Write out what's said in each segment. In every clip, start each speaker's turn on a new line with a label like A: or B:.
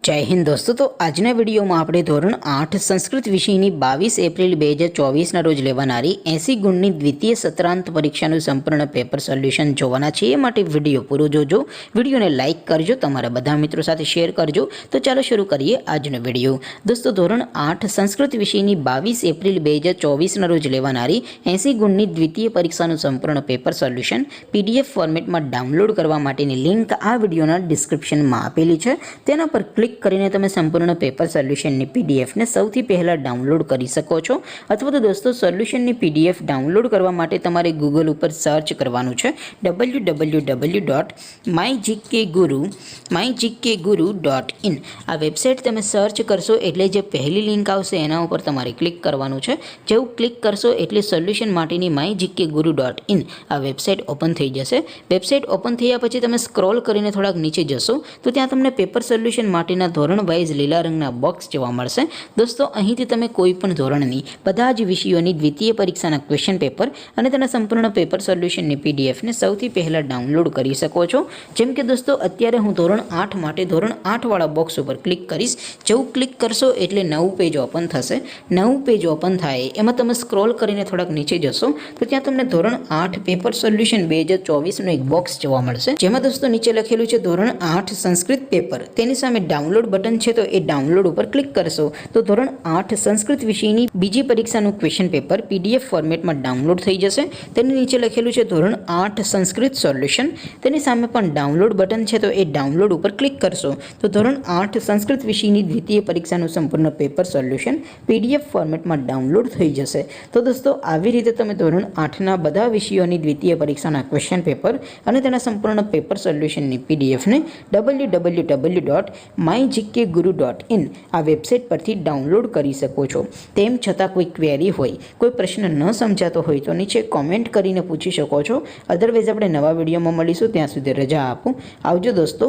A: जय हिंद दोस्तों। तो आजना विडियो में આપણે ધોરણ 8 સંસ્કૃત વિષયની 22 એપ્રિલ 2024 ના રોજ લેવાનારી 80 ગુણની દ્વિતીય સત્રાંત પરીક્ષાનું સંપૂર્ણ પેપર સોલ્યુશન જોવાના છે। એ માટે વિડિયો પૂરો જોજો, વિડિયોને લાઈક કરજો, તમારા બધા મિત્રો સાથે શેર કરજો। તો ચાલો શરૂ કરીએ આજનો વિડિયો। દોસ્તો ધોરણ 8 સંસ્કૃત વિષયની 22 એપ્રિલ 2024 ના રોજ લેવાનારી 80 ગુણની દ્વિતીય પરીક્ષાનું સંપૂર્ણ પેપર સોલ્યુશન પીડીએફ ફોર્મેટમાં ડાઉનલોડ કરવા માટેની લિંક આ વિડિયોના ડિસ્ક્રિપ્શનમાં આપેલી છે। તેના પર ક્લિક કરીને તમે સંપૂર્ણ પેપર સોલ્યુશનની પીડીએફને સૌથી પહેલાં ડાઉનલોડ કરી શકો છો। અથવા તો દોસ્તો સોલ્યુશનની પીડીએફ ડાઉનલોડ કરવા માટે તમારે ગૂગલ ઉપર સર્ચ કરવાનું છે www.mygkguru.in। આ વેબસાઇટ તમે સર્ચ કરશો એટલે જે પહેલી લિંક આવશે એના ઉપર તમારે ક્લિક કરવાનું છે। જેવું ક્લિક કરશો એટલે સોલ્યુશન માટેની mygkguru.in આ વેબસાઇટ ઓપન થઈ જશે। વેબસાઇટ ઓપન થયા પછી તમે સ્ક્રોલ કરીને થોડાક નીચે જશો તો ત્યાં તમને પેપર સોલ્યુશન માટેના ધોરણ વાઇઝ લીલા રંગના બોક્સ જોવા મળશે। દોસ્તો અહીંથી તમે કોઈ પણ ધોરણની બધા જ વિષયોની દ્વિતીય પરીક્ષાના ક્વેશ્ચન પેપર અને તેના સંપૂર્ણ પેપર સોલ્યુશનની પીડીએફને સૌથી પહેલાં ડાઉનલોડ કરી શકો છો। જેમ કે દોસ્તો અત્યારે હું ધોરણ 8 માટે ધોરણ 8 વાળા બોક્સ ઉપર ક્લિક કરીશ। જેવું ક્લિક કરશો એટલે નવું પેજ ઓપન થશે। નવું પેજ ઓપન થાય એમાં તમે સ્ક્રોલ કરીને થોડાક નીચે જશો તો ત્યાં તમને ધોરણ 8 પેપર સોલ્યુશન 2024નું એક બોક્સ જોવા મળશે। જેમાં દોસ્તો નીચે લખેલું છે ધોરણ 8 સંસ્કૃત પેપર, તેની સામે ડાઉનલોડ બટન છે તો એ ડાઉનલોડ ઉપર ક્લિક કરશો તો ધોરણ 8 સંસ્કૃત વિષયની બીજી પરીક્ષાનું ક્વેશ્ચન પેપર પીડીએફ ફોર્મેટમાં ડાઉનલોડ થઈ જશે। તેની નીચે લખેલું છે ધોરણ 8 સંસ્કૃત સોલ્યુશન, તેની સામે પણ ડાઉનલોડ બટન છે તો એ ડાઉનલોડ ઉપર ક્લિક કરશો તો ધોરણ 8 સંસ્કૃત વિષયની દ્વિતીય પરીક્ષાનું સંપૂર્ણ પેપર સોલ્યુશન પીડીએફ ફોર્મેટમાં ડાઉનલોડ થઈ જશે। તો દોસ્તો આવી રીતે તમે ધોરણ 8ના બધા વિષયોની દ્વિતીય પરીક્ષાના ક્વેશ્ચન પેપર અને તેના સંપૂર્ણ પેપર સોલ્યુશનની પીડીએફને www.mygkguru.in આ વેબસાઇટ પરથી ડાઉનલોડ કરી શકો છો। તેમ છતાં કોઈ ક્વેરી હોય, કોઈ પ્રશ્ન ન સમજાતો હોય તો નીચે કોમેન્ટ કરીને પૂછી શકો છો। અધરવાઇઝ આપણે નવા વિડીયોમાં મળીશું, ત્યાં સુધી રજા આપો। આવજો દોસ્તો,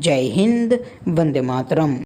A: જય હિન્દ, વંદે માતરમ।